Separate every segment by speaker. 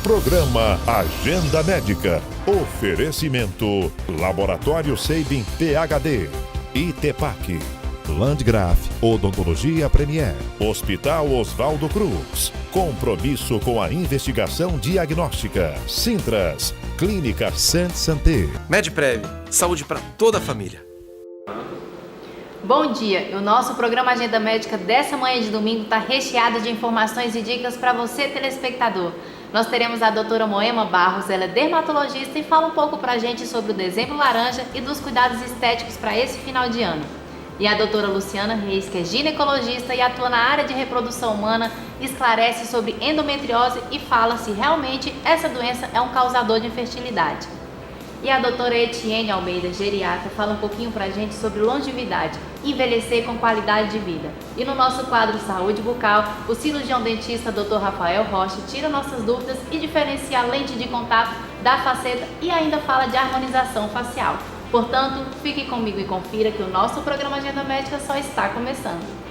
Speaker 1: Programa Agenda Médica. Oferecimento Laboratório Sabin PhD, ITEPAC, Landgraf Odontologia Premier, Hospital Oswaldo Cruz, compromisso com a investigação diagnóstica. Sintras, Clínica Santé.
Speaker 2: Medprev, saúde para toda a família.
Speaker 3: Bom dia, o nosso programa Agenda Médica dessa manhã de domingo está recheado de informações e dicas para você, telespectador. Nós teremos a doutora Moema Barros, ela é dermatologista e fala um pouco para a gente sobre o Dezembro Laranja e dos cuidados estéticos para esse final de ano. E a doutora Luciana Reis, que é ginecologista e atua na área de reprodução humana, esclarece sobre endometriose e fala se realmente essa doença é um causador de infertilidade. E a doutora Etienne Almeida, geriatra, fala um pouquinho pra gente sobre longevidade, envelhecer com qualidade de vida. E no nosso quadro Saúde Bucal, o cirurgião dentista Dr. Rafael Rocha tira nossas dúvidas e diferencia a lente de contato da faceta e ainda fala de harmonização facial. Portanto, fique comigo e confira que o nosso programa Agenda Médica só está começando.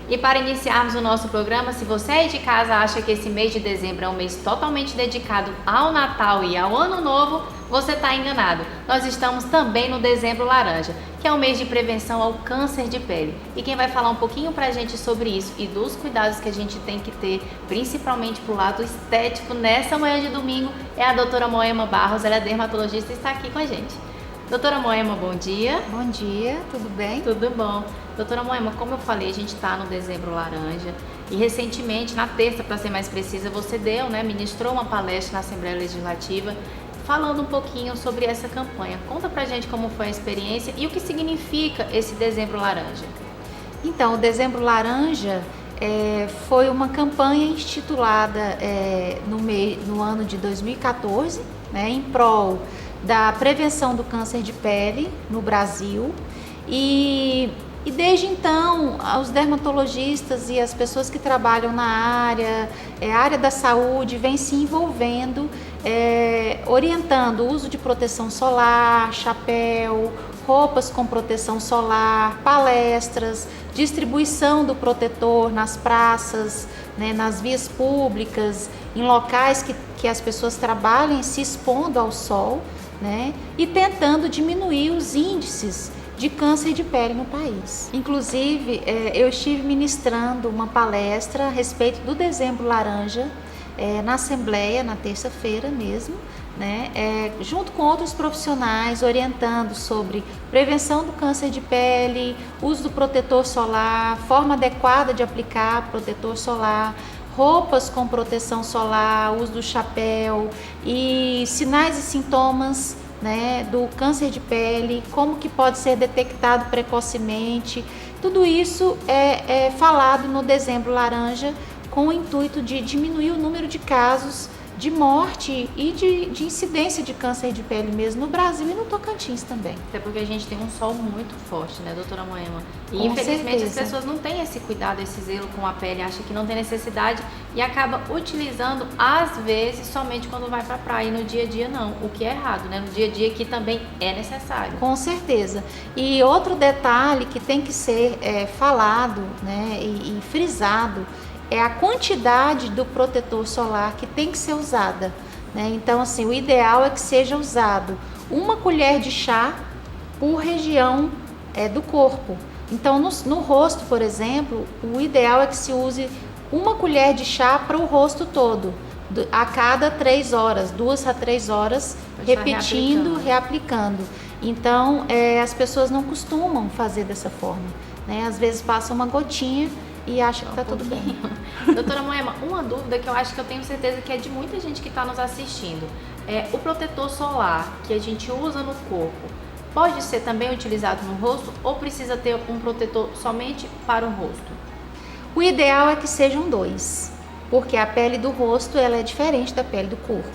Speaker 3: E para iniciarmos o nosso programa, se você aí de casa acha que esse mês de dezembro é um mês totalmente dedicado ao Natal e ao Ano Novo, você está enganado. Nós estamos também no Dezembro Laranja, que é o mês de prevenção ao câncer de pele. E quem vai falar um pouquinho pra gente sobre isso e dos cuidados que a gente tem que ter, principalmente pro lado estético, nessa manhã de domingo, é a doutora Moema Barros, ela é dermatologista e está aqui com a gente. Doutora Moema, bom dia.
Speaker 4: Bom dia, tudo bem?
Speaker 3: Tudo bom. Doutora Moema, como eu falei, a gente está no Dezembro Laranja e recentemente, na terça, para ser mais precisa, você ministrou uma palestra na Assembleia Legislativa falando um pouquinho sobre essa campanha. Conta pra gente como foi a experiência e o que significa esse Dezembro Laranja.
Speaker 4: Então, o Dezembro Laranja foi uma campanha instituída no ano de 2014, em prol da prevenção do câncer de pele no Brasil e desde então os dermatologistas e as pessoas que trabalham na área da saúde vêm se envolvendo, orientando o uso de proteção solar, chapéu, roupas com proteção solar, palestras, distribuição do protetor nas praças, nas vias públicas, em locais que as pessoas trabalhem se expondo ao sol, e tentando diminuir os índices de câncer de pele no país. Inclusive, eu estive ministrando uma palestra a respeito do Dezembro Laranja na Assembleia, na terça-feira mesmo, junto com outros profissionais, orientando sobre prevenção do câncer de pele, uso do protetor solar, forma adequada de aplicar protetor solar, roupas com proteção solar, uso do chapéu e sinais e sintomas do câncer de pele, como que pode ser detectado precocemente. Tudo isso é falado no Dezembro Laranja com o intuito de diminuir o número de casos de morte e de incidência de câncer de pele mesmo no Brasil e no Tocantins também.
Speaker 3: Até porque a gente tem um sol muito forte, doutora Moema? E
Speaker 4: com
Speaker 3: infelizmente
Speaker 4: certeza.
Speaker 3: As pessoas não têm esse cuidado, esse zelo com a pele, acham que não tem necessidade e acaba utilizando, às vezes, somente quando vai para a praia e no dia a dia não, o que é errado, no dia a dia que também é necessário.
Speaker 4: Com certeza. E outro detalhe que tem que ser falado e frisado é a quantidade do protetor solar que tem que ser usada. Então, assim, o ideal é que seja usado 1 colher de chá por região do corpo. Então, no rosto, por exemplo, o ideal é que se use 1 colher de chá para o rosto todo, a cada 3 horas, 2 a 3 horas, repetindo, reaplicando. Então, as pessoas não costumam fazer dessa forma. Às vezes passa uma gotinha e acha que está tudo bem.
Speaker 3: Doutora Moema, uma dúvida que eu acho que eu tenho certeza que é de muita gente que está nos assistindo. O protetor solar que a gente usa no corpo pode ser também utilizado no rosto ou precisa ter um protetor somente para o rosto?
Speaker 4: O ideal é que sejam 2, porque a pele do rosto ela é diferente da pele do corpo.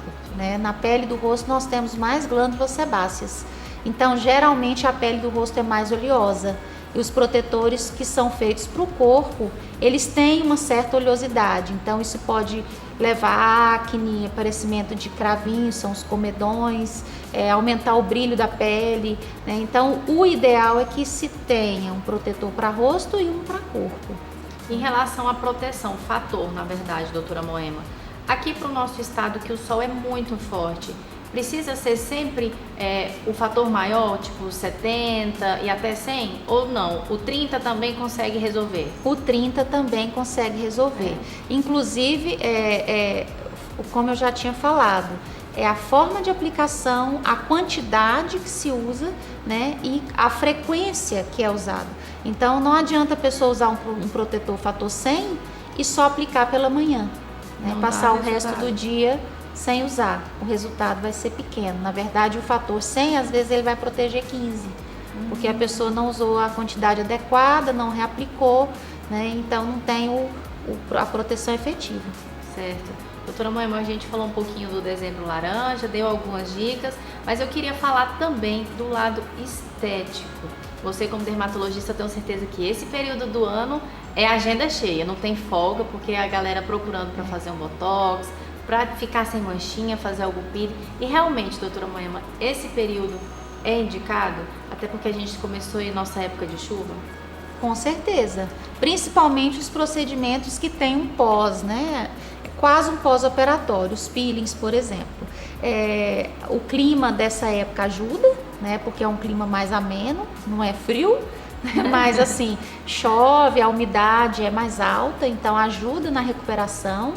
Speaker 4: Na pele do rosto nós temos mais glândulas sebáceas, então geralmente a pele do rosto é mais oleosa. E os protetores que são feitos para o corpo, eles têm uma certa oleosidade, então isso pode leva a acne, aparecimento de cravinhos, são os comedões, aumentar o brilho da pele, né? Então, o ideal é que se tenha um protetor para rosto e um para corpo.
Speaker 3: Em relação à proteção, fator, na verdade, doutora Moema, aqui para o nosso estado que o sol é muito forte, precisa ser sempre o fator maior, tipo 70 e até 100? Ou não? O 30 também consegue resolver?
Speaker 4: O 30 também consegue resolver. Inclusive, como eu já tinha falado, é a forma de aplicação, a quantidade que se usa, né, e a frequência que é usada. Então, não adianta a pessoa usar um protetor fator 100 e só aplicar pela manhã, né, passar o resto do dia sem usar. O resultado vai ser pequeno. Na verdade, o fator 100, às vezes, ele vai proteger 15, porque a pessoa não usou a quantidade adequada, não reaplicou, né, então não tem a proteção efetiva.
Speaker 3: Certo. Doutora Moema, a gente falou um pouquinho do dezembro laranja, deu algumas dicas, mas eu queria falar também do lado estético. Você, como dermatologista, tenho certeza que esse período do ano é agenda cheia, não tem folga, porque a galera procurando para fazer um botox, para ficar sem manchinha, fazer algum peeling. E realmente, doutora Moema, esse período é indicado, até porque a gente começou em nossa época de chuva?
Speaker 4: Com certeza, principalmente os procedimentos que têm um pós, né? Quase um pós-operatório, os peelings, por exemplo. O clima dessa época ajuda, né? Porque é um clima mais ameno, não é frio, mas assim, chove, a umidade é mais alta, então ajuda na recuperação.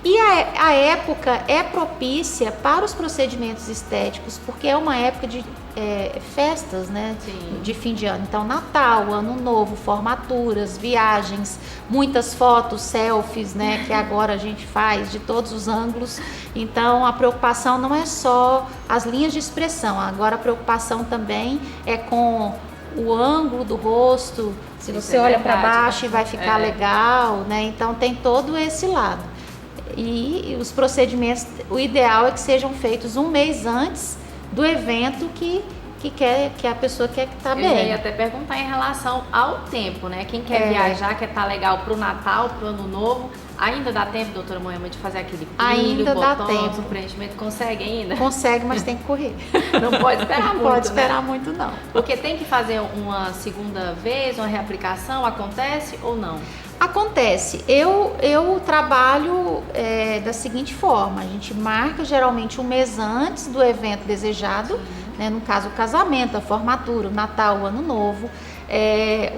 Speaker 4: E a época é propícia para os procedimentos estéticos, porque é uma época de festas, né? Sim. De fim de ano. Então, Natal, Ano Novo, formaturas, viagens, muitas fotos, selfies, né? Que agora a gente faz de todos os ângulos. Então, a preocupação não é só as linhas de expressão, agora a preocupação também é com o ângulo do rosto. Se você olha para baixo, vai ficar legal, né? Então, tem todo esse lado. E os procedimentos, o ideal é que sejam feitos um mês antes do evento que a pessoa quer estar bem.
Speaker 3: Eu ia até perguntar em relação ao tempo, né? Quem quer viajar, quer estar legal para o Natal, para o Ano Novo, ainda dá tempo, doutora Moema, de fazer aquele brilho, botox, o preenchimento? Consegue ainda?
Speaker 4: Consegue, mas tem que correr.
Speaker 3: Não pode esperar muito,
Speaker 4: Não pode esperar muito, não.
Speaker 3: Porque tem que fazer uma segunda vez, uma reaplicação, acontece ou não?
Speaker 4: Acontece. Eu trabalho da seguinte forma: a gente marca geralmente um mês antes do evento desejado, né? No caso o casamento, a formatura, o Natal, o Ano Novo.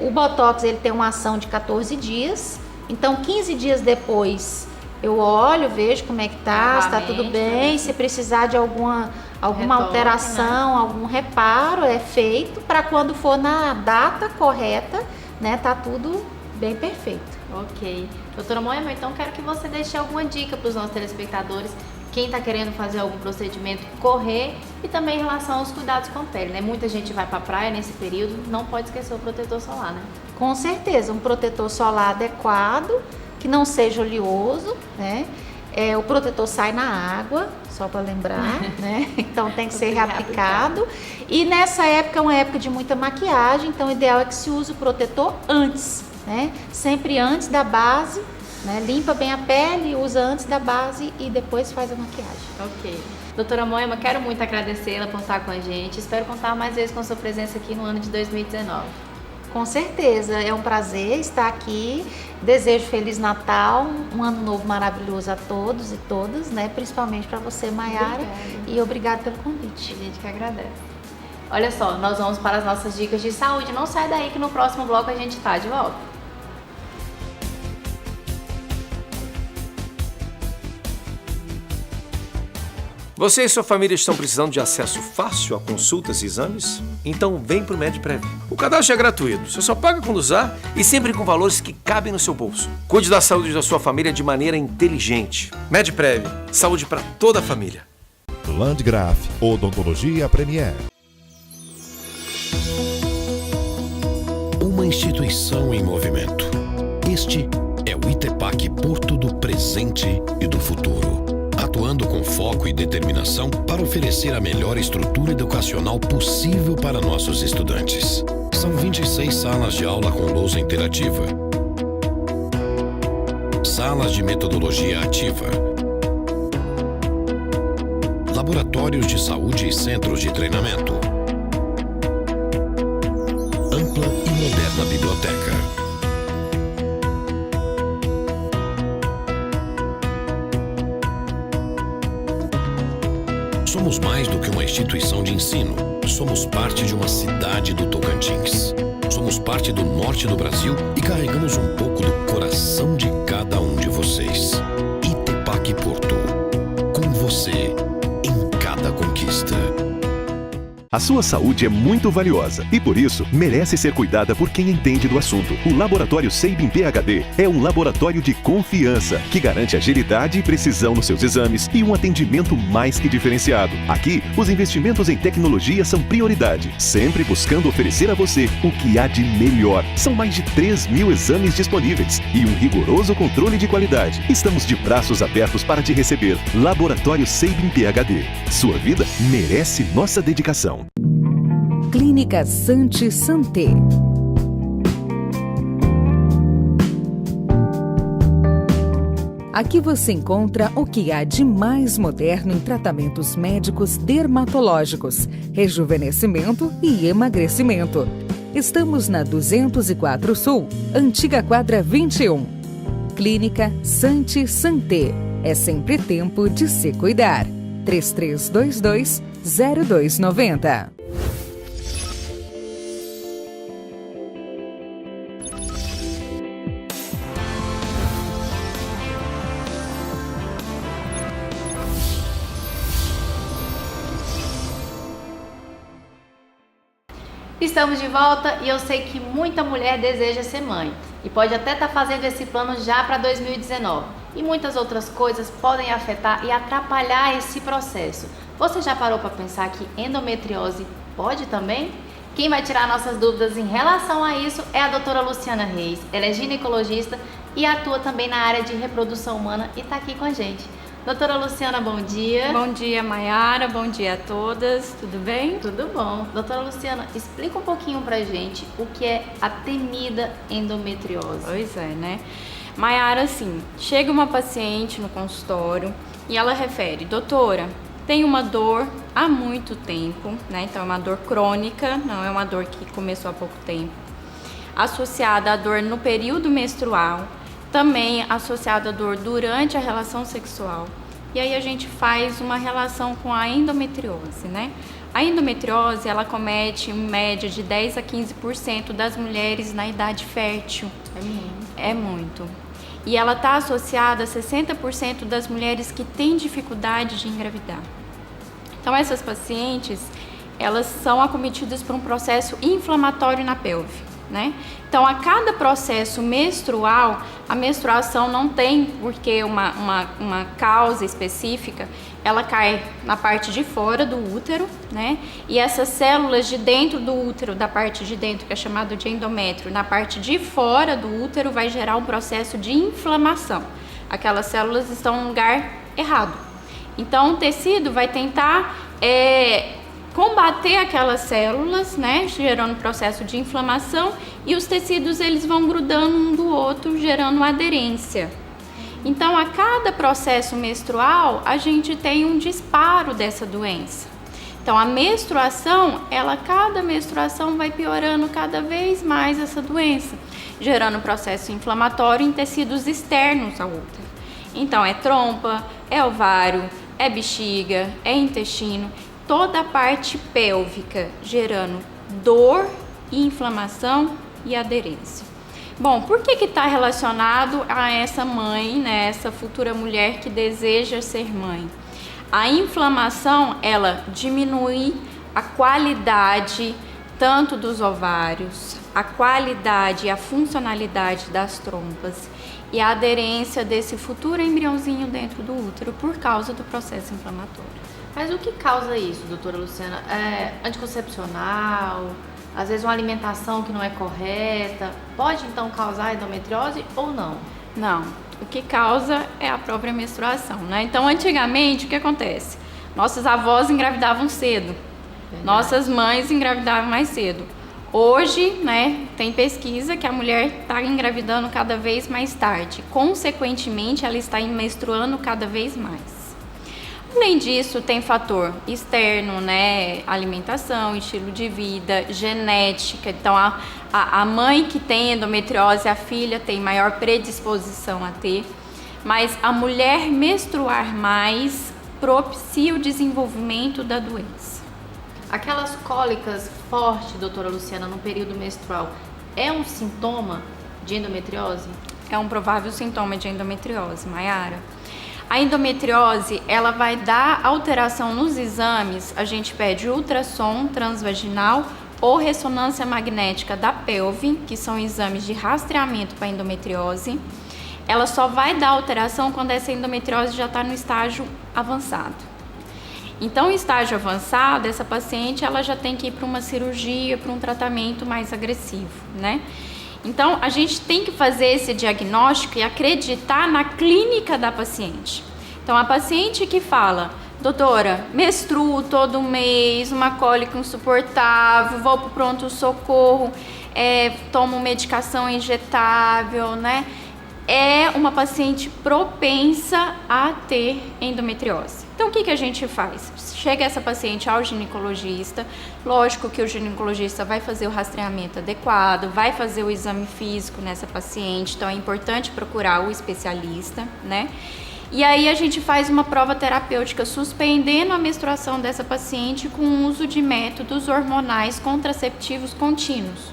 Speaker 4: O Botox ele tem uma ação de 14 dias, então 15 dias depois eu olho, vejo como é que tá, se tá tudo bem, se precisar de alguma alteração, né? Algum reparo é feito para quando for na data correta, né? Tá tudo bem perfeito.
Speaker 3: Ok. Doutora Moema, então quero que você deixe alguma dica para os nossos telespectadores, quem está querendo fazer algum procedimento, correr, e também em relação aos cuidados com a pele, né? Muita gente vai para a praia nesse período, não pode esquecer o protetor solar, né?
Speaker 4: Com certeza, um protetor solar adequado, que não seja oleoso, né? O protetor sai na água, só para lembrar, né? Então tem que ser reaplicado. E nessa época é uma época de muita maquiagem, então o ideal é que se use o protetor antes, né? Sempre antes da base, né? Limpa bem a pele, usa antes da base e depois faz a maquiagem.
Speaker 3: Ok. Doutora Moema, quero muito agradecê-la por estar com a gente. Espero contar mais vezes com a sua presença aqui no ano de 2019.
Speaker 4: Com certeza, é um prazer estar aqui. Desejo Feliz Natal, um ano novo maravilhoso a todos e todas, né? Principalmente para você, Maiara. E obrigada pelo convite.
Speaker 3: A gente que agradece. Olha só, nós vamos para as nossas dicas de saúde. Não sai daí que no próximo bloco a gente está de volta.
Speaker 2: Você e sua família estão precisando de acesso fácil a consultas e exames? Então vem pro MedPrev. O cadastro é gratuito, você só paga quando usar e sempre com valores que cabem no seu bolso. Cuide da saúde da sua família de maneira inteligente. MedPrev, saúde para toda a família.
Speaker 1: Landgraf, Odontologia Premier.
Speaker 5: Uma instituição em movimento. Este é o ITEPAC Porto do presente e do futuro. Atuando com foco e determinação para oferecer a melhor estrutura educacional possível para nossos estudantes. São 26 salas de aula com lousa interativa, salas de metodologia ativa, laboratórios de saúde e centros de treinamento. Ampla e moderna biblioteca. Somos mais do que uma instituição de ensino. Somos parte de uma cidade do Tocantins. Somos parte do norte do Brasil e carregamos um pouco do coração de cada um de vocês. Itepac Porto. Com você em cada conquista.
Speaker 6: A sua saúde é muito valiosa e, por isso, merece ser cuidada por quem entende do assunto. O Laboratório Sabin PhD é um laboratório de confiança que garante agilidade e precisão nos seus exames e um atendimento mais que diferenciado. Aqui, os investimentos em tecnologia são prioridade, sempre buscando oferecer a você o que há de melhor. São mais de 3.000 exames disponíveis e um rigoroso controle de qualidade. Estamos de braços abertos para te receber. Laboratório Sabin PhD. Sua vida merece nossa dedicação.
Speaker 7: Clínica Santi Santé. Aqui você encontra o que há de mais moderno em tratamentos médicos dermatológicos, rejuvenescimento e emagrecimento. Estamos na 204 Sul, antiga quadra 21. Clínica Santi Santé. É sempre tempo de se cuidar. 3322-0290.
Speaker 3: Estamos de volta e eu sei que muita mulher deseja ser mãe e pode até estar fazendo esse plano já para 2019. E muitas outras coisas podem afetar e atrapalhar esse processo. Você já parou para pensar que endometriose pode também? Quem vai tirar nossas dúvidas em relação a isso é a doutora Luciana Reis. Ela é ginecologista e atua também na área de reprodução humana e está aqui com a gente. Doutora Luciana, bom dia.
Speaker 8: Bom dia, Maiara. Bom dia a todas. Tudo bem?
Speaker 3: Tudo bom. Doutora Luciana, explica um pouquinho pra gente o que é a temida endometriose.
Speaker 8: Pois é, né? Maiara, assim, chega uma paciente no consultório e ela refere: doutora, tem uma dor há muito tempo, né? Então é uma dor crônica, não é uma dor que começou há pouco tempo. Associada à dor no período menstrual, também associada à dor durante a relação sexual. E aí a gente faz uma relação com a endometriose, né? A endometriose, ela comete em média de 10 a 15% das mulheres na idade fértil. É muito. E ela está associada a 60% das mulheres que têm dificuldade de engravidar. Então essas pacientes, elas são acometidas por um processo inflamatório na pelve, né? Então, a cada processo menstrual, a menstruação não tem porque uma causa específica, ela cai na parte de fora do útero, né? E essas células de dentro do útero, da parte de dentro, que é chamado de endométrio, na parte de fora do útero, vai gerar um processo de inflamação. Aquelas células estão no lugar errado. Então, o tecido vai tentar combater aquelas células, né, gerando processo de inflamação, e os tecidos eles vão grudando um do outro, gerando aderência. Então, a cada processo menstrual, a gente tem um disparo dessa doença. Então, a menstruação, cada menstruação vai piorando cada vez mais essa doença, gerando processo inflamatório em tecidos externos ao útero. Então, é trompa, é ovário, é bexiga, é intestino, toda a parte pélvica, gerando dor e inflamação e aderência. Bom, por que está relacionado a essa mãe, né, essa futura mulher que deseja ser mãe? A inflamação, ela diminui a qualidade tanto dos ovários, a qualidade e a funcionalidade das trompas e a aderência desse futuro embriãozinho dentro do útero por causa do processo inflamatório.
Speaker 3: Mas o que causa isso, doutora Luciana? Anticoncepcional, às vezes uma alimentação que não é correta, pode então causar endometriose ou não?
Speaker 8: Não, o que causa é a própria menstruação, né? Então, antigamente, o que acontece? Nossas avós engravidavam cedo, nossas mães engravidavam mais cedo. Hoje, né, tem pesquisa que a mulher está engravidando cada vez mais tarde, consequentemente, ela está menstruando cada vez mais. Além disso, tem fator externo, né? Alimentação, estilo de vida, genética. Então, a mãe que tem endometriose, a filha tem maior predisposição a ter. Mas a mulher menstruar mais propicia o desenvolvimento da doença.
Speaker 3: Aquelas cólicas fortes, doutora Luciana, no período menstrual, é um sintoma de endometriose?
Speaker 8: É um provável sintoma de endometriose, Mayara. A endometriose, ela vai dar alteração nos exames, a gente pede ultrassom transvaginal ou ressonância magnética da pelve, que são exames de rastreamento para endometriose. Ela só vai dar alteração quando essa endometriose já está no estágio avançado. Então, em estágio avançado, essa paciente ela já tem que ir para uma cirurgia, para um tratamento mais agressivo, né? Então, a gente tem que fazer esse diagnóstico e acreditar na clínica da paciente. Então, a paciente que fala, doutora, menstruo todo mês, uma cólica insuportável, vou para o pronto-socorro, tomo medicação injetável, né? É uma paciente propensa a ter endometriose. Então, o que a gente faz? Chega essa paciente ao ginecologista, lógico que o ginecologista vai fazer o rastreamento adequado, vai fazer o exame físico nessa paciente, então é importante procurar o especialista, né? E aí a gente faz uma prova terapêutica suspendendo a menstruação dessa paciente com o uso de métodos hormonais contraceptivos contínuos.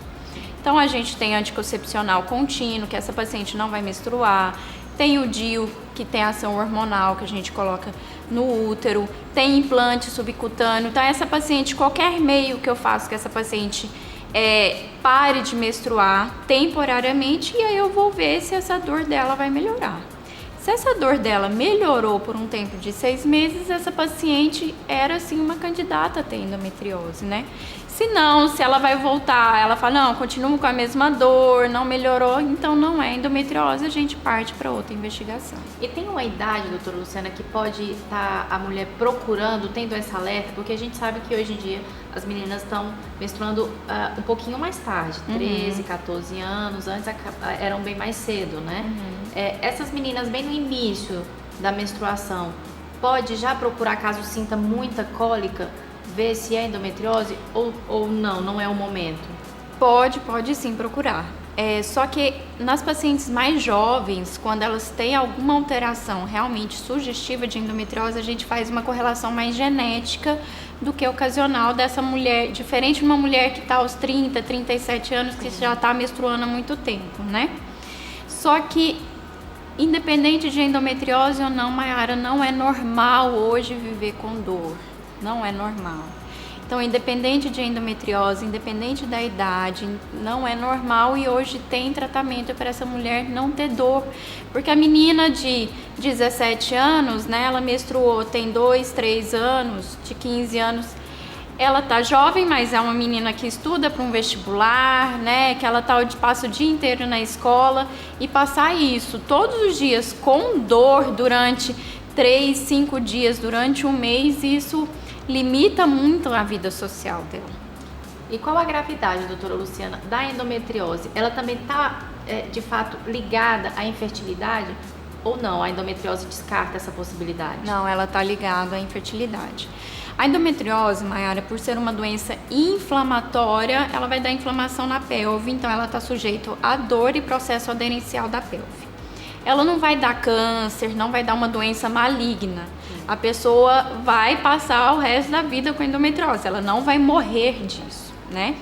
Speaker 8: Então a gente tem anticoncepcional contínuo, que essa paciente não vai menstruar, tem o DIU, que tem ação hormonal, que a gente coloca no útero, tem implante subcutâneo. Então essa paciente, qualquer meio que eu faço que essa paciente pare de menstruar temporariamente, e aí eu vou ver se essa dor dela vai melhorar. Se essa dor dela melhorou por um tempo de 6 meses, essa paciente era sim uma candidata a ter endometriose, né? Se não, se ela vai voltar, ela fala, não, continuo com a mesma dor, não melhorou, então não é endometriose, a gente parte para outra investigação.
Speaker 3: E tem uma idade, doutora Luciana, que pode estar a mulher procurando, tendo essa alerta, porque a gente sabe que hoje em dia as meninas estão menstruando um pouquinho mais tarde, 13, 14 anos, antes eram bem mais cedo, né? Essas meninas bem no início da menstruação, pode já procurar caso sinta muita cólica, ver se é endometriose ou não é o momento?
Speaker 8: Pode sim procurar. Só que nas pacientes mais jovens, quando elas têm alguma alteração realmente sugestiva de endometriose, a gente faz uma correlação mais genética do que ocasional dessa mulher, diferente de uma mulher que está aos 30, 37 anos, que já está menstruando há muito tempo, né? Só que, independente de endometriose ou não, Mayara, não é normal hoje viver com dor. Não é normal. Então, independente de endometriose, independente da idade, não é normal, e hoje tem tratamento para essa mulher não ter dor. Porque a menina de 17 anos, né, ela menstruou, tem 2, 3 anos, de 15 anos, ela tá jovem, mas é uma menina que estuda para um vestibular, né, que ela passa o dia inteiro na escola, e passar isso todos os dias com dor durante 3, 5 dias, durante um mês, isso limita muito a vida social dela.
Speaker 3: E qual a gravidade, doutora Luciana, da endometriose? Ela também está, de fato, ligada à infertilidade ou não? A endometriose descarta essa possibilidade?
Speaker 8: Não, ela está ligada à infertilidade. A endometriose, Mayara, por ser uma doença inflamatória, ela vai dar inflamação na pelve, então ela está sujeita a dor e processo aderencial da pelve. Ela não vai dar câncer, não vai dar uma doença maligna. A pessoa vai passar o resto da vida com endometriose, ela não vai morrer disso, né?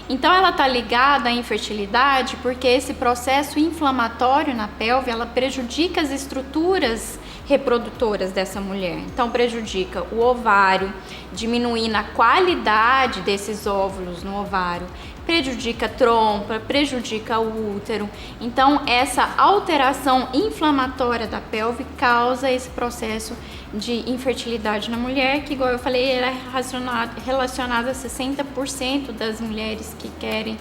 Speaker 8: Então ela está ligada à infertilidade porque esse processo inflamatório na pelve, ela prejudica as estruturas reprodutoras dessa mulher. Então prejudica o ovário, diminuindo a qualidade desses óvulos no ovário, prejudica a trompa, prejudica o útero. Então essa alteração inflamatória da pelve causa esse processo de infertilidade na mulher, que, igual eu falei, ela é relacionada a 60% das mulheres que querem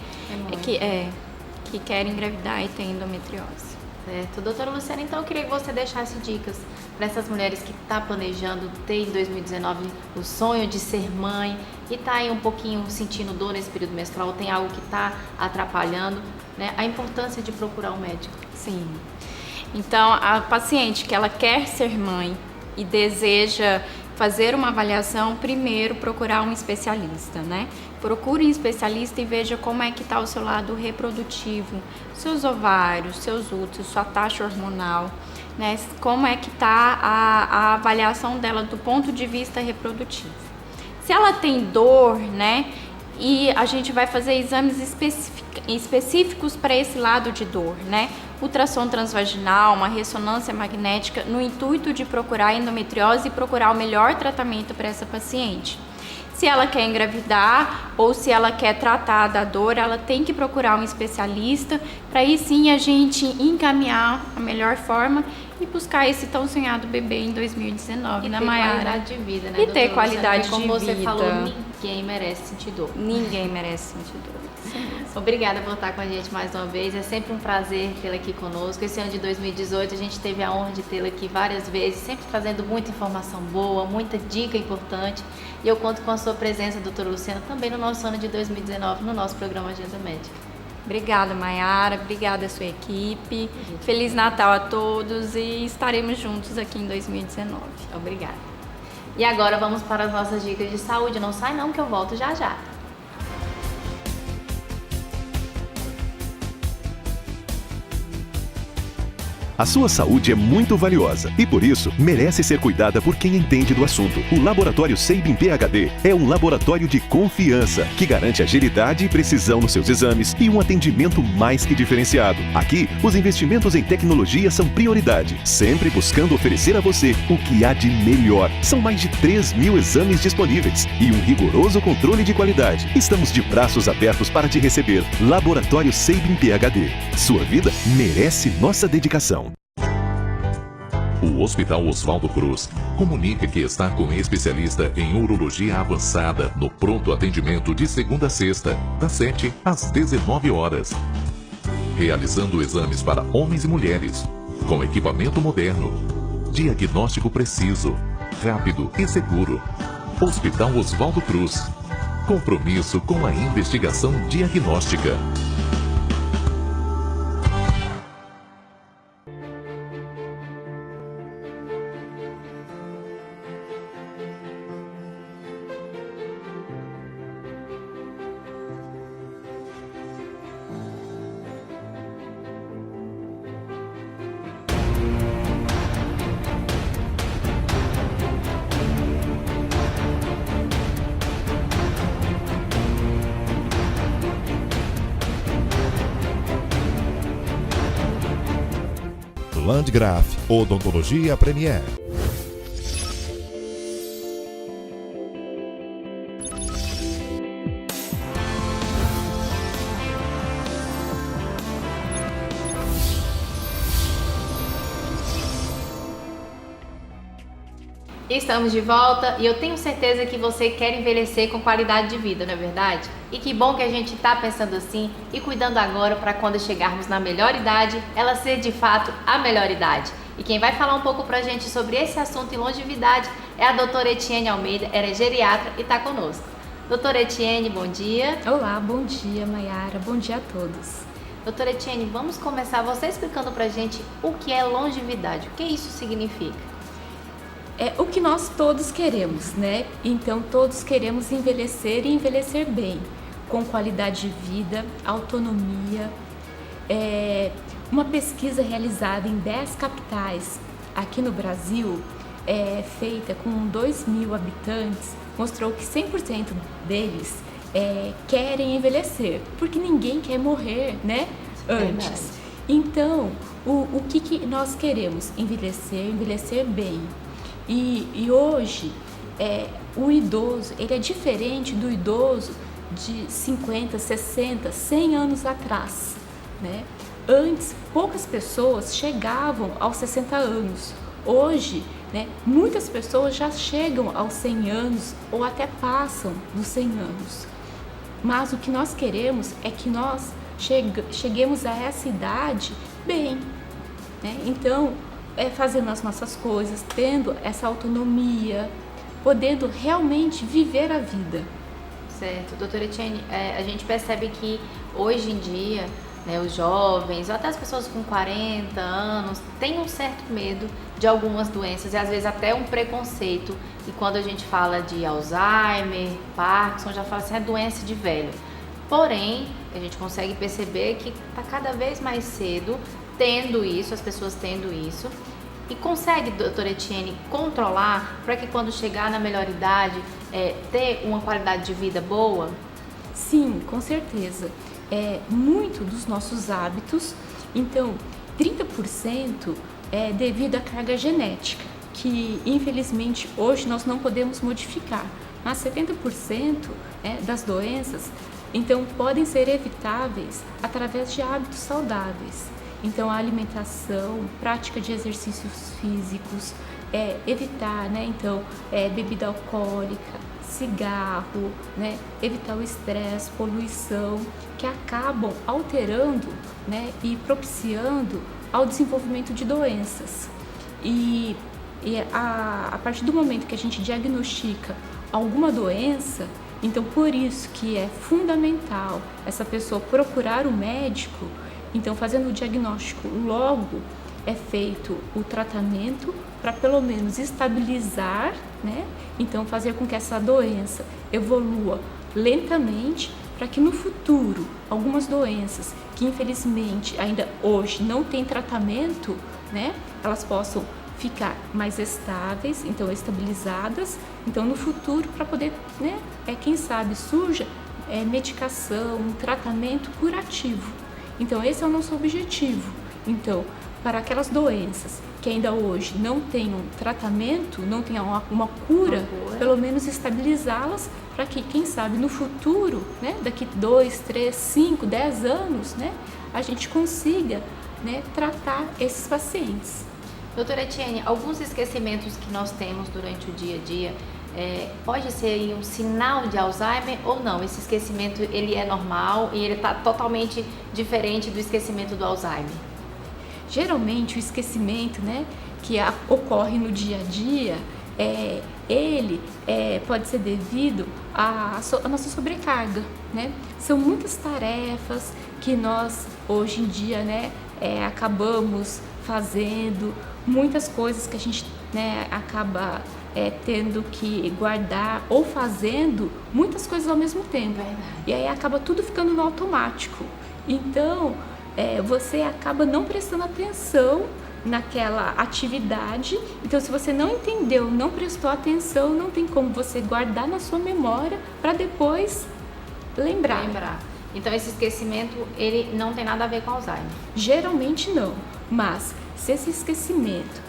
Speaker 8: engravidar e ter endometriose.
Speaker 3: Certo. Doutora Luciana, então eu queria que você deixasse dicas para essas mulheres que estão planejando ter em 2019 o sonho de ser mãe e está aí um pouquinho sentindo dor nesse período menstrual, ou tem algo que está atrapalhando, né? A importância de procurar um médico.
Speaker 8: Sim. Então, a paciente que ela quer ser mãe, e deseja fazer uma avaliação, primeiro procurar um especialista, né? Procure um especialista e veja como é que está o seu lado reprodutivo, seus ovários, seus úteros, sua taxa hormonal, né? Como é que está a avaliação dela do ponto de vista reprodutivo. Se ela tem dor, né? E a gente vai fazer exames específicos para esse lado de dor, né? Ultrassom transvaginal, uma ressonância magnética, no intuito de procurar endometriose e procurar o melhor tratamento para essa paciente. Se ela quer engravidar ou se ela quer tratar da dor, ela tem que procurar um especialista para aí sim a gente encaminhar a melhor forma e buscar esse tão sonhado bebê em 2019,
Speaker 3: na
Speaker 8: né, Mayara?
Speaker 3: Qualidade de vida, né,
Speaker 8: E ter
Speaker 3: doutora?
Speaker 8: qualidade
Speaker 3: Como
Speaker 8: de
Speaker 3: você
Speaker 8: vida.
Speaker 3: falou, ninguém merece sentir dor.
Speaker 8: Ninguém merece sentir dor.
Speaker 3: Obrigada por estar com a gente mais uma vez. É sempre um prazer tê-la aqui conosco. Esse ano de 2018 a gente teve a honra de tê-la aqui várias vezes, sempre trazendo muita informação boa, muita dica importante. E eu conto com a sua presença, doutora Luciana, também no nosso ano de 2019, no nosso programa Agenda Médica.
Speaker 8: Obrigada, Mayara. Obrigada à sua equipe. Feliz Natal a todos e estaremos juntos aqui em 2019.
Speaker 3: Obrigada. E agora vamos para as nossas dicas de saúde. Não sai não que eu volto já já.
Speaker 6: A sua saúde é muito valiosa e, por isso, merece ser cuidada por quem entende do assunto. O Laboratório Sabin PhD é um laboratório de confiança que garante agilidade e precisão nos seus exames e um atendimento mais que diferenciado. Aqui, os investimentos em tecnologia são prioridade, sempre buscando oferecer a você o que há de melhor. São mais de 3.000 exames disponíveis e um rigoroso controle de qualidade. Estamos de braços abertos para te receber. Laboratório Sabin PhD. Sua vida merece nossa dedicação.
Speaker 1: O Hospital Oswaldo Cruz comunica que está com especialista em urologia avançada no pronto atendimento de segunda a sexta, das 7 às 19 horas. Realizando exames para homens e mulheres, com equipamento moderno, diagnóstico preciso, rápido e seguro. Hospital Oswaldo Cruz. Compromisso com a investigação diagnóstica.
Speaker 9: Landgraf Odontologia Premier.
Speaker 3: Estamos de volta e eu tenho certeza que você quer envelhecer com qualidade de vida, não é verdade? E que bom que a gente está pensando assim e cuidando agora para quando chegarmos na melhor idade, ela ser de fato a melhor idade. E quem vai falar um pouco pra gente sobre esse assunto em longevidade é a doutora Etienne Almeida, ela é geriatra e está conosco. Doutora Etienne, bom dia.
Speaker 10: Olá, bom dia, Mayara, bom dia a todos.
Speaker 3: Doutora Etienne, vamos começar você explicando pra gente o que é longevidade, o que isso significa?
Speaker 10: É o que nós todos queremos, né? Então todos queremos envelhecer e envelhecer bem, com qualidade de vida, autonomia. Uma pesquisa realizada em 10 capitais aqui no Brasil, feita com 2.000 habitantes, mostrou que 100% deles querem envelhecer, porque ninguém quer morrer, né? Antes. Então, o que nós queremos? Envelhecer bem. E hoje, o idoso, ele é diferente do idoso de 50, 60, 100 anos atrás, né? Antes, poucas pessoas chegavam aos 60 anos. Hoje, né, muitas pessoas já chegam aos 100 anos ou até passam dos 100 anos. Mas o que nós queremos é que nós cheguemos a essa idade bem, né? Então, fazendo as nossas coisas, tendo essa autonomia, podendo realmente viver a vida.
Speaker 3: Certo. Doutora Etienne, a gente percebe que hoje em dia né, os jovens, ou até as pessoas com 40 anos, têm um certo medo de algumas doenças e às vezes até um preconceito. E quando a gente fala de Alzheimer, Parkinson, já fala assim, é doença de velho. Porém, a gente consegue perceber que está cada vez mais cedo tendo isso, as pessoas tendo isso. E consegue, doutora Etienne, controlar para que quando chegar na melhor idade, ter uma qualidade de vida boa?
Speaker 10: Sim, com certeza. Muito dos nossos hábitos, então 30% é devido à carga genética, que infelizmente hoje nós não podemos modificar, mas 70% das doenças então podem ser evitáveis através de hábitos saudáveis. Então a alimentação, prática de exercícios físicos, evitar, então bebida alcoólica, cigarro, evitar o estresse, poluição, que acabam alterando, e propiciando ao desenvolvimento de doenças. E a partir do momento que a gente diagnostica alguma doença, então por isso que é fundamental essa pessoa procurar o médico. Então, fazendo o diagnóstico logo, é feito o tratamento para pelo menos estabilizar, então fazer com que essa doença evolua lentamente, para que no futuro algumas doenças que infelizmente ainda hoje não tem tratamento, elas possam ficar mais estáveis, então estabilizadas, então no futuro para poder, quem sabe surja medicação, um tratamento curativo. Então esse é o nosso objetivo. Então, para aquelas doenças que ainda hoje não têm um tratamento, não tenham uma cura, pelo menos estabilizá-las para que, quem sabe, no futuro, daqui 2, 3, 5, 10 anos, a gente consiga tratar esses pacientes.
Speaker 3: Doutora Etienne, alguns esquecimentos que nós temos durante o dia a dia, pode ser um sinal de Alzheimer ou não? Esse esquecimento ele é normal e ele está totalmente diferente do esquecimento do Alzheimer?
Speaker 10: Geralmente o esquecimento que ocorre no dia a dia, ele pode ser devido à nossa sobrecarga. São muitas tarefas que nós hoje em dia acabamos fazendo, muitas coisas que a gente acaba tendo que guardar ou fazendo muitas coisas ao mesmo tempo.
Speaker 3: Verdade.
Speaker 10: E aí acaba tudo ficando no automático. Então, você acaba não prestando atenção naquela atividade. Então, se você não entendeu, não prestou atenção, não tem como você guardar na sua memória para depois lembrar.
Speaker 3: Então, esse esquecimento, ele não tem nada a ver com Alzheimer?
Speaker 10: Geralmente não, mas se esse esquecimento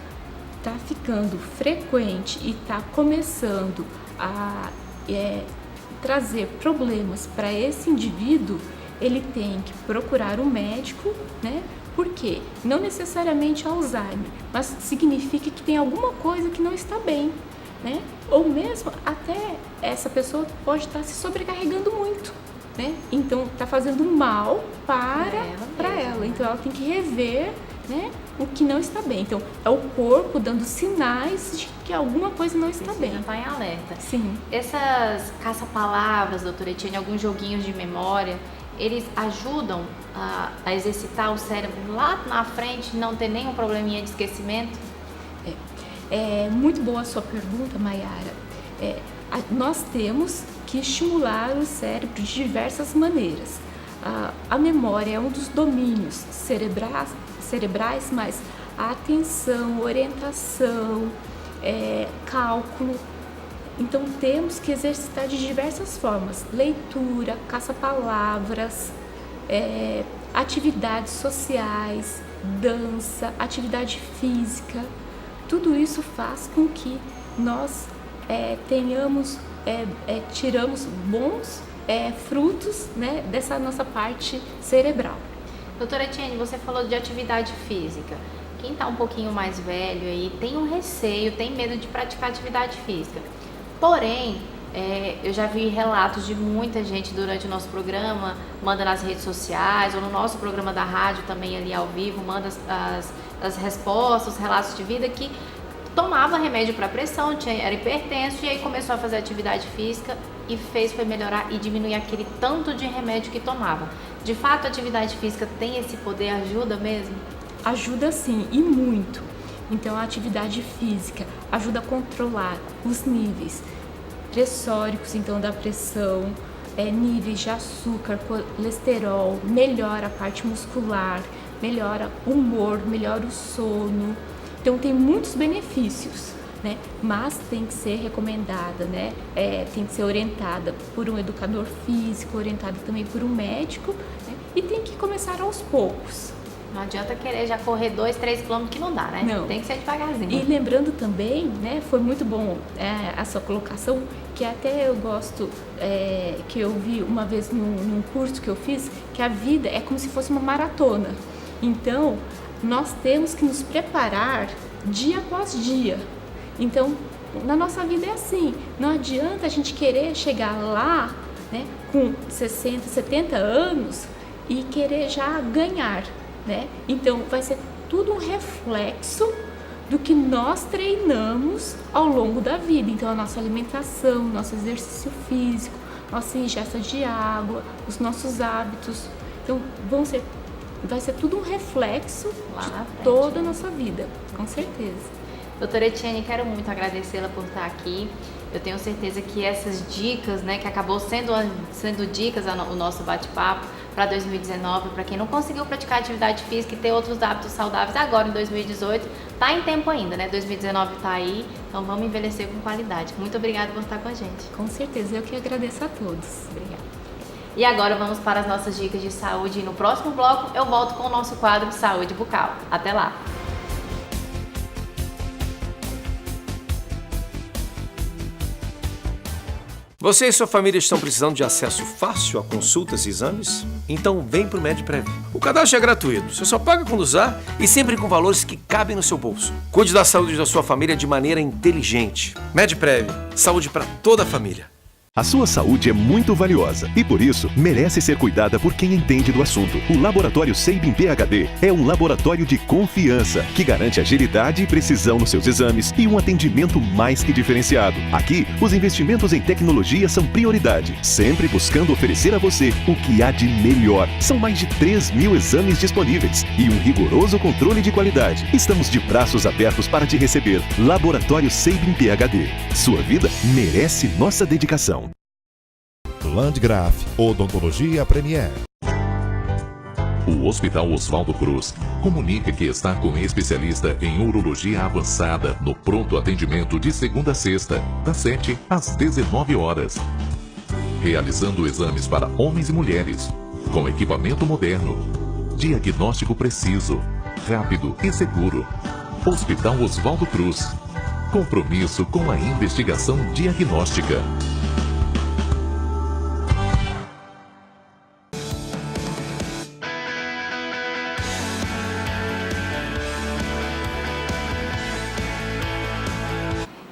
Speaker 10: está ficando frequente e está começando a trazer problemas para esse indivíduo, ele tem que procurar um médico, porque não necessariamente Alzheimer, mas significa que tem alguma coisa que não está bem, ou mesmo até essa pessoa pode estar se sobrecarregando muito, então está fazendo mal para ela, então ela tem que rever o que não está bem. Então, é o corpo dando sinais de que alguma coisa não está bem.
Speaker 3: Já está em alerta.
Speaker 10: Sim.
Speaker 3: Essas caça-palavras, doutora Etienne, alguns joguinhos de memória, eles ajudam a exercitar o cérebro lá na frente, não ter nenhum probleminha de esquecimento?
Speaker 10: É muito boa a sua pergunta, Maiara. Nós temos que estimular o cérebro de diversas maneiras. A memória é um dos domínios cerebrais, mas a atenção, orientação, cálculo. Então temos que exercitar de diversas formas: leitura, caça-palavras, atividades sociais, dança, atividade física. Tudo isso faz com que nós tiramos bons frutos dessa nossa parte cerebral.
Speaker 3: Doutora Etienne, você falou de atividade física. Quem está um pouquinho mais velho aí tem um receio, tem medo de praticar atividade física. Porém, eu já vi relatos de muita gente durante o nosso programa, manda nas redes sociais ou no nosso programa da rádio também ali ao vivo, manda as respostas, os relatos de vida que tomava remédio para pressão, era hipertenso e aí começou a fazer atividade física e fez foi melhorar e diminuir aquele tanto de remédio que tomava. De fato, a atividade física tem esse poder, ajuda mesmo?
Speaker 10: Ajuda sim, e muito. Então, a atividade física ajuda a controlar os níveis pressóricos, então da pressão, níveis de açúcar, colesterol, melhora a parte muscular, melhora o humor, melhora o sono. Então, tem muitos benefícios, né? Mas tem que ser recomendada, né? Tem que ser orientada por um educador físico, orientada também por um médico, né? E tem que começar aos poucos.
Speaker 3: Não adianta querer já correr 2, 3 quilômetros que não dá, né?
Speaker 10: Não.
Speaker 3: Tem que ser devagarzinho.
Speaker 10: E lembrando também, né, foi muito bom a sua colocação, que até eu gosto, que eu vi uma vez num curso que eu fiz, que a vida é como se fosse uma maratona. Então, nós temos que nos preparar dia após dia. Então, na nossa vida é assim, não adianta a gente querer chegar lá, né, com 60, 70 anos e querer já ganhar. Né? Então, vai ser tudo um reflexo do que nós treinamos ao longo da vida. Então, a nossa alimentação, nosso exercício físico, nossa ingesta de água, os nossos hábitos. Então, vai ser tudo um reflexo de toda a nossa vida, com certeza.
Speaker 3: Doutora Etienne, quero muito agradecê-la por estar aqui. Eu tenho certeza que essas dicas, né, que acabou sendo dicas o nosso bate-papo para 2019, para quem não conseguiu praticar atividade física e ter outros hábitos saudáveis agora em 2018, tá em tempo ainda, né? 2019 tá aí, então vamos envelhecer com qualidade. Muito obrigada por estar com a gente.
Speaker 10: Com certeza, eu que agradeço a todos.
Speaker 3: Obrigada. E agora vamos para as nossas dicas de saúde. E no próximo bloco eu volto com o nosso quadro Saúde Bucal. Até lá!
Speaker 2: Você e sua família estão precisando de acesso fácil a consultas e exames? Então vem pro MedPrev. O cadastro é gratuito, você só paga quando usar e sempre com valores que cabem no seu bolso. Cuide da saúde da sua família de maneira inteligente. MedPrev, saúde para toda a família.
Speaker 6: A sua saúde é muito valiosa e, por isso, merece ser cuidada por quem entende do assunto. O Laboratório Sabin PhD é um laboratório de confiança que garante agilidade e precisão nos seus exames e um atendimento mais que diferenciado. Aqui, os investimentos em tecnologia são prioridade, sempre buscando oferecer a você o que há de melhor. São mais de 3.000 exames disponíveis e um rigoroso controle de qualidade. Estamos de braços abertos para te receber. Laboratório Sabin PhD. Sua vida merece nossa dedicação.
Speaker 9: Landgraf, Odontologia Premier.
Speaker 1: O Hospital Oswaldo Cruz comunica que está com especialista em urologia avançada no pronto atendimento de segunda a sexta, das 7 às 19 horas. Realizando exames para homens e mulheres, com equipamento moderno, diagnóstico preciso, rápido e seguro. Hospital Oswaldo Cruz. Compromisso com a investigação diagnóstica.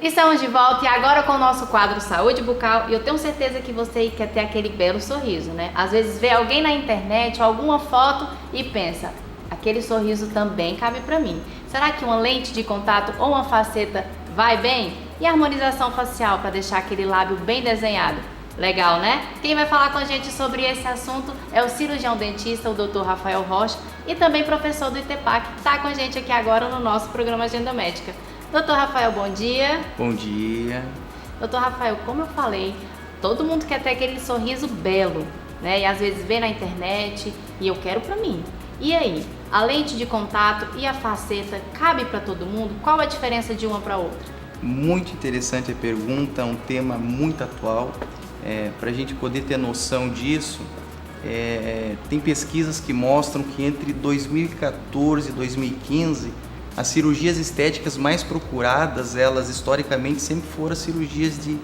Speaker 3: Estamos de volta e agora com o nosso quadro Saúde Bucal, e eu tenho certeza que você quer ter aquele belo sorriso, né? Às vezes vê alguém na internet ou alguma foto e pensa, aquele sorriso também cabe pra mim. Será que uma lente de contato ou uma faceta vai bem? E a harmonização facial para deixar aquele lábio bem desenhado? Legal, né? Quem vai falar com a gente sobre esse assunto é o cirurgião dentista, o Dr. Rafael Rocha, e também professor do ITPAC, que está com a gente aqui agora no nosso programa Agenda Médica. Doutor Rafael, bom dia.
Speaker 11: Bom dia.
Speaker 3: Doutor Rafael, como eu falei, todo mundo quer ter aquele sorriso belo, né? E às vezes vê na internet e eu quero pra mim. E aí, a lente de contato e a faceta cabe pra todo mundo? Qual a diferença de uma pra outra?
Speaker 11: Muito interessante a pergunta, um tema muito atual. Pra gente poder ter noção disso, tem pesquisas que mostram que entre 2014 e 2015, as cirurgias estéticas mais procuradas, elas historicamente sempre foram cirurgias de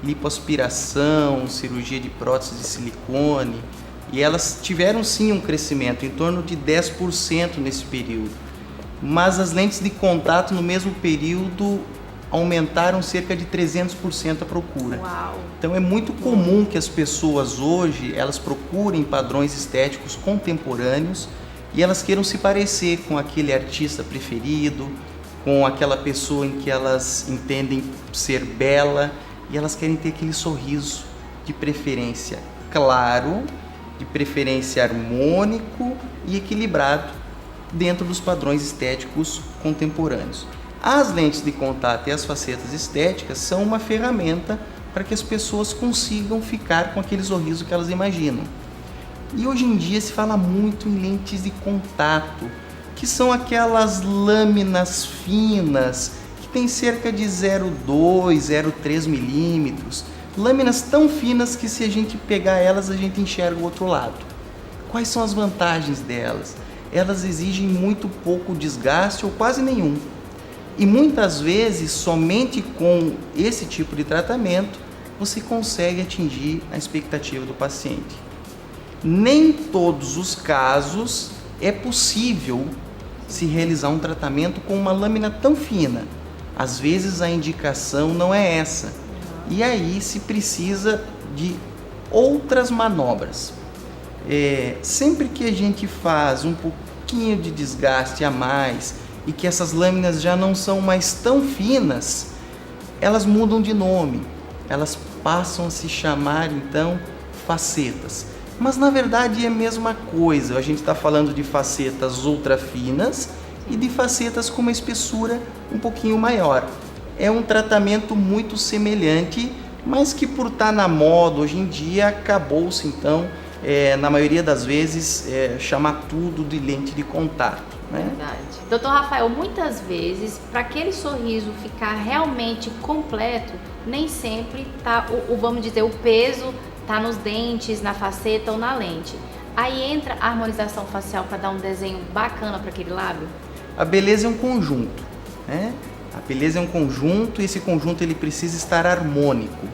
Speaker 11: lipoaspiração, cirurgia de prótese de silicone, e elas tiveram sim um crescimento em torno de 10% nesse período. Mas as lentes de contato no mesmo período aumentaram cerca de 300% a procura.
Speaker 3: Uau.
Speaker 11: Então é muito comum que as pessoas hoje elas procurem padrões estéticos contemporâneos e elas queiram se parecer com aquele artista preferido, com aquela pessoa em que elas entendem ser bela, e elas querem ter aquele sorriso de preferência claro, de preferência harmônico e equilibrado dentro dos padrões estéticos contemporâneos. As lentes de contato e as facetas estéticas são uma ferramenta para que as pessoas consigam ficar com aquele sorriso que elas imaginam. E hoje em dia se fala muito em lentes de contato, que são aquelas lâminas finas, que tem cerca de 0,2, 0,3 milímetros, lâminas tão finas que se a gente pegar elas, a gente enxerga o outro lado. Quais são as vantagens delas? Elas exigem muito pouco desgaste ou quase nenhum. E muitas vezes, somente com esse tipo de tratamento, você consegue atingir a expectativa do paciente. Nem todos os casos é possível se realizar um tratamento com uma lâmina tão fina. Às vezes a indicação não é essa. E aí se precisa de outras manobras. Sempre que a gente faz um pouquinho de desgaste a mais e que essas lâminas já não são mais tão finas, elas mudam de nome. Elas passam a se chamar então facetas. Mas na verdade é a mesma coisa. A gente está falando de facetas ultra finas e de facetas com uma espessura um pouquinho maior. É um tratamento muito semelhante, mas que por estar na moda hoje em dia acabou-se então, na maioria das vezes, chamar tudo de lente de contato. Né?
Speaker 3: Verdade. Doutor Rafael, muitas vezes, para aquele sorriso ficar realmente completo, nem sempre tá, vamos dizer, o peso está nos dentes, na faceta ou na lente. Aí entra a harmonização facial para dar um desenho bacana para aquele lábio?
Speaker 11: A beleza é um conjunto, né? A beleza é um conjunto e esse conjunto ele precisa estar harmônico.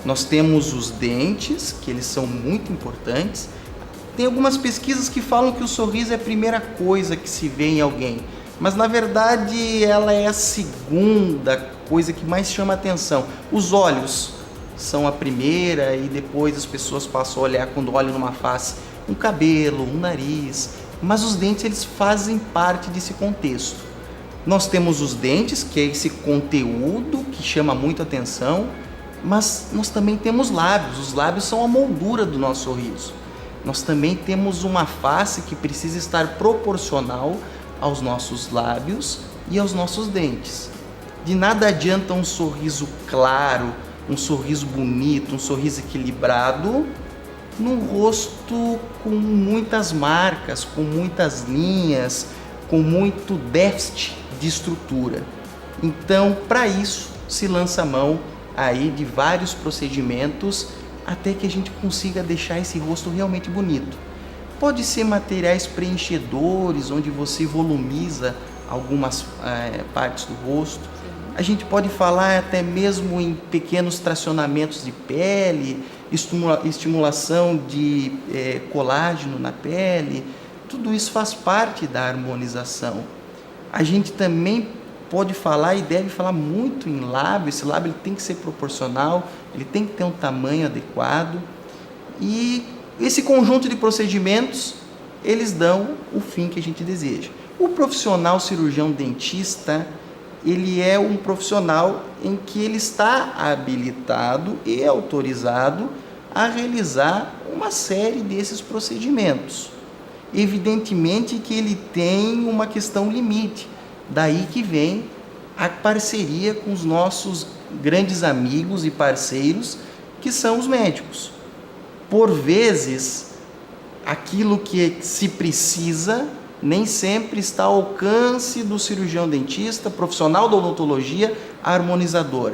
Speaker 11: Nós temos os dentes, que eles são muito importantes. Tem algumas pesquisas que falam que o sorriso é a primeira coisa que se vê em alguém, mas na verdade ela é a segunda coisa que mais chama atenção. Os olhos são a primeira e depois as pessoas passam a olhar quando olham numa face um cabelo, um nariz, mas os dentes eles fazem parte desse contexto. Nós temos os dentes, que é esse conteúdo que chama muito atenção, mas nós também temos lábios. Os lábios são a moldura do nosso sorriso. Nós também temos uma face que precisa estar proporcional aos nossos lábios e aos nossos dentes. De nada adianta um sorriso claro, um sorriso bonito, um sorriso equilibrado, num rosto com muitas marcas, com muitas linhas, com muito déficit de estrutura. Então, para isso, se lança a mão aí de vários procedimentos até que a gente consiga deixar esse rosto realmente bonito. Pode ser materiais preenchedores, onde você volumiza algumas partes do rosto. A gente pode falar até mesmo em pequenos tracionamentos de pele, estimulação de colágeno na pele. Tudo isso faz parte da harmonização. A gente também pode falar e deve falar muito em lábio. Esse lábio ele tem que ser proporcional, ele tem que ter um tamanho adequado. E esse conjunto de procedimentos, eles dão o fim que a gente deseja. O profissional cirurgião dentista, ele é um profissional em que ele está habilitado e autorizado a realizar uma série desses procedimentos. Evidentemente que ele tem uma questão limite, daí que vem a parceria com os nossos grandes amigos e parceiros, que são os médicos. Por vezes, aquilo que se precisa nem sempre está ao alcance do cirurgião dentista, profissional da odontologia, harmonizador.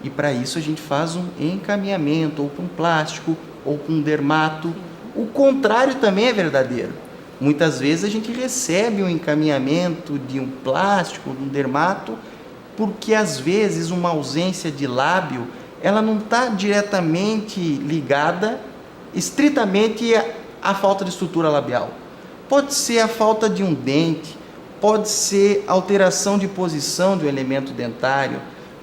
Speaker 11: E para isso a gente faz um encaminhamento, ou com plástico, ou com dermato. O contrário também é verdadeiro. Muitas vezes a gente recebe um encaminhamento de um plástico, de um dermato, porque às vezes uma ausência de lábio, ela não está diretamente ligada, estritamente à falta de estrutura labial. Pode ser a falta de um dente, pode ser alteração de posição de um elemento dentário,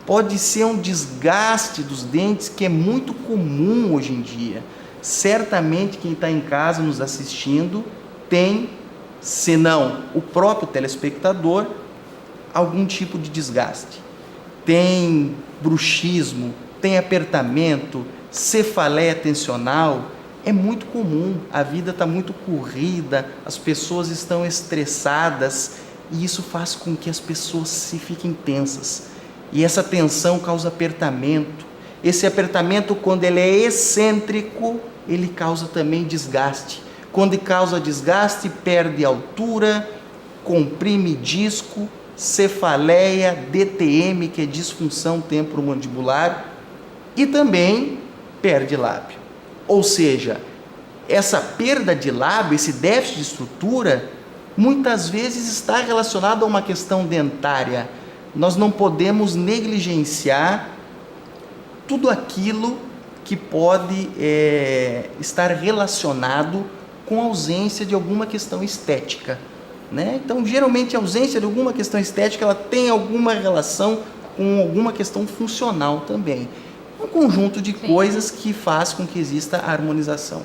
Speaker 11: pode ser um desgaste dos dentes, que é muito comum hoje em dia. Certamente quem está em casa nos assistindo tem, se não o próprio telespectador, algum tipo de desgaste. Tem bruxismo, tem apertamento, cefaleia tensional, é muito comum. A vida está muito corrida, as pessoas estão estressadas e isso faz com que as pessoas se fiquem tensas. E essa tensão causa apertamento. Esse apertamento, quando ele é excêntrico, ele causa também desgaste. Quando causa desgaste, perde altura, comprime disco, cefaleia, DTM, que é disfunção temporomandibular, e também perde lábio. Ou seja, essa perda de lábio, esse déficit de estrutura, muitas vezes está relacionado a uma questão dentária. Nós não podemos negligenciar tudo aquilo que pode estar relacionado com a ausência de alguma questão estética, né? Então, geralmente, a ausência de alguma questão estética, ela tem alguma relação com alguma questão funcional também. Um conjunto de coisas que faz com que exista a harmonização.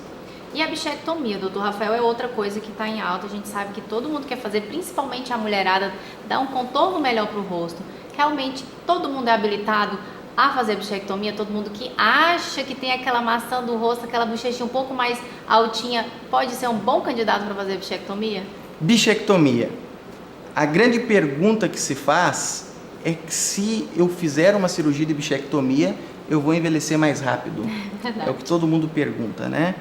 Speaker 3: E a bichectomia, doutor Rafael, é outra coisa que está em alta. A gente sabe que todo mundo quer fazer, principalmente a mulherada, dar um contorno melhor para o rosto. Realmente, todo mundo é habilitado a fazer bichectomia? Todo mundo que acha que tem aquela maçã do rosto, aquela bochechinha um pouco mais altinha, pode ser um bom candidato para fazer bichectomia? Bichectomia. A grande pergunta que se faz é que se eu fizer uma cirurgia de bichectomia, eu vou envelhecer mais rápido. É o que todo mundo pergunta, né?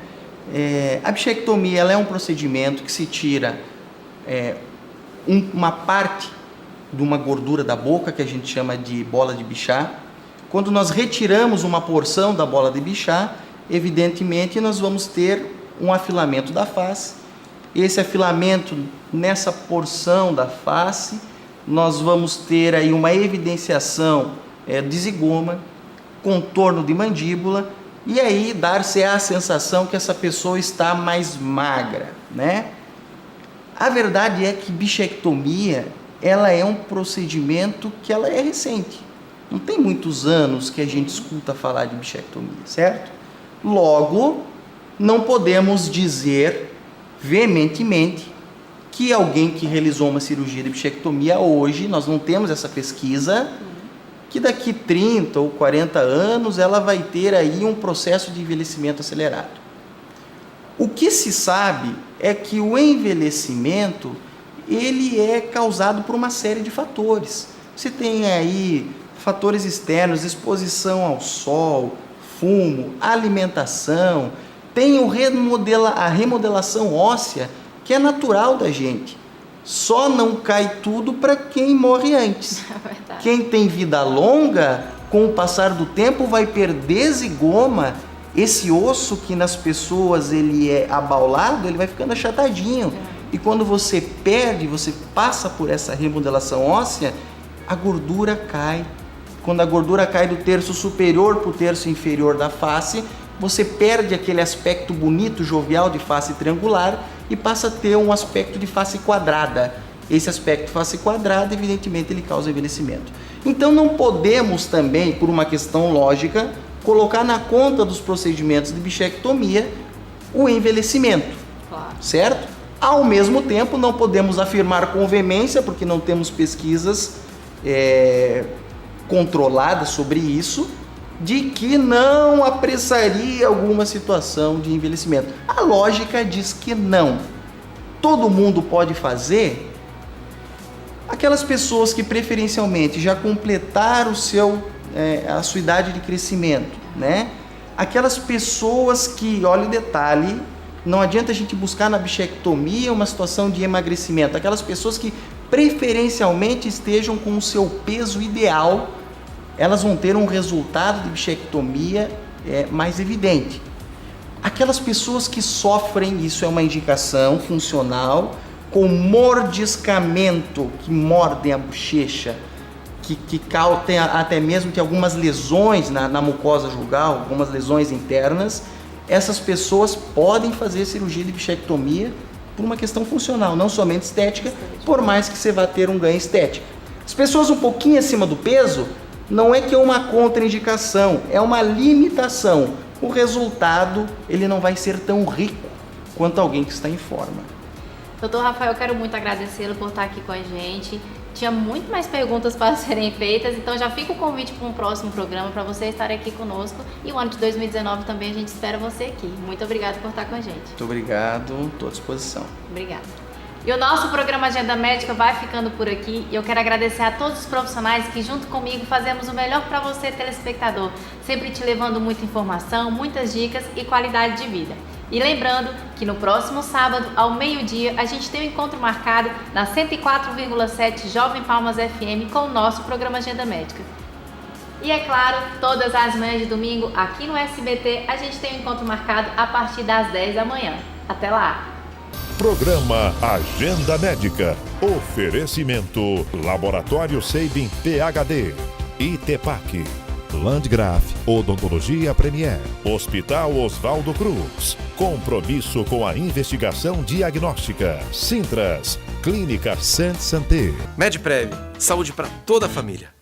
Speaker 3: A bichectomia, ela é um procedimento que se tira uma parte de uma gordura da boca, que a gente chama de bola de Bichat. Quando nós retiramos uma porção da bola de Bichat, evidentemente nós vamos ter um afilamento da face. Esse afilamento nessa porção da face, nós vamos ter aí uma evidenciação de zigoma, contorno de mandíbula, e aí dar-se a sensação que essa pessoa está mais magra, né? A verdade é que bichectomia, ela é um procedimento que ela é recente. Não tem muitos anos que a gente escuta falar de bichectomia, certo? Logo, não podemos dizer veementemente que alguém que realizou uma cirurgia de bichectomia hoje, nós não temos essa pesquisa, que daqui 30 ou 40 anos ela vai ter aí um processo de envelhecimento acelerado. O que se sabe é que o envelhecimento, ele é causado por uma série de fatores. Você tem aí fatores externos, exposição ao sol, fumo, alimentação, tem a remodelação óssea, que é natural da gente. Só não cai tudo para quem morre antes. Quem tem vida longa, com o passar do tempo, vai perder zigoma. Esse osso que nas pessoas ele é abaulado, ele vai ficando achatadinho. E quando você perde, você passa por essa remodelação óssea, a gordura cai. Quando a gordura cai do terço superior para o terço inferior da face, você perde aquele aspecto bonito, jovial de face triangular e passa a ter um aspecto de face quadrada. Esse aspecto de face quadrada, evidentemente, ele causa envelhecimento. Então não podemos também, por uma questão lógica, colocar na conta dos procedimentos de bichectomia o envelhecimento, certo? Ao mesmo tempo, não podemos afirmar com veemência, porque não temos pesquisas controladas sobre isso, de que não apressaria alguma situação de envelhecimento. A lógica diz que não. Todo mundo pode fazer. Aquelas pessoas que preferencialmente já completaram a sua idade de crescimento, né? Aquelas pessoas que, olha o detalhe, não adianta a gente buscar na bichectomia uma situação de emagrecimento. Aquelas pessoas que preferencialmente estejam com o seu peso ideal, elas vão ter um resultado de bichectomia mais evidente. Aquelas pessoas que sofrem, isso é uma indicação funcional, com mordiscamento, que mordem a bochecha, que tem até mesmo algumas lesões na mucosa jugal, algumas lesões internas, essas pessoas podem fazer cirurgia de bichectomia por uma questão funcional, não somente estética, por mais que você vá ter um ganho estético. As pessoas um pouquinho acima do peso, não é que é uma contraindicação, é uma limitação. O resultado, ele não vai ser tão rico quanto alguém que está em forma. Doutor Rafael, eu quero muito agradecê-lo por estar aqui com a gente. tinha muito mais perguntas para serem feitas, então já fica o convite para um próximo programa para você estar aqui conosco. E o ano de 2019 também a gente espera você aqui. Muito obrigada por estar com a gente.
Speaker 11: Muito obrigado, estou à disposição.
Speaker 3: Obrigada. E o nosso programa Agenda Médica vai ficando por aqui. E eu quero agradecer a todos os profissionais que junto comigo fazemos o melhor para você, telespectador, sempre te levando muita informação, muitas dicas e qualidade de vida. E lembrando que no próximo sábado, ao meio-dia, a gente tem um encontro marcado na 104,7 Jovem Palmas FM com o nosso programa Agenda Médica. E é claro, todas as manhãs de domingo, aqui no SBT, a gente tem um encontro marcado a partir das 10 da manhã. Até lá!
Speaker 9: Programa Agenda Médica. Oferecimento Laboratório Sabin PhD, ITEPAC, Landgraf Odontologia Premier, Hospital Oswaldo Cruz, compromisso com a investigação diagnóstica, Sintras, Clínica Saint Santé.
Speaker 2: Medprev, saúde para toda a família.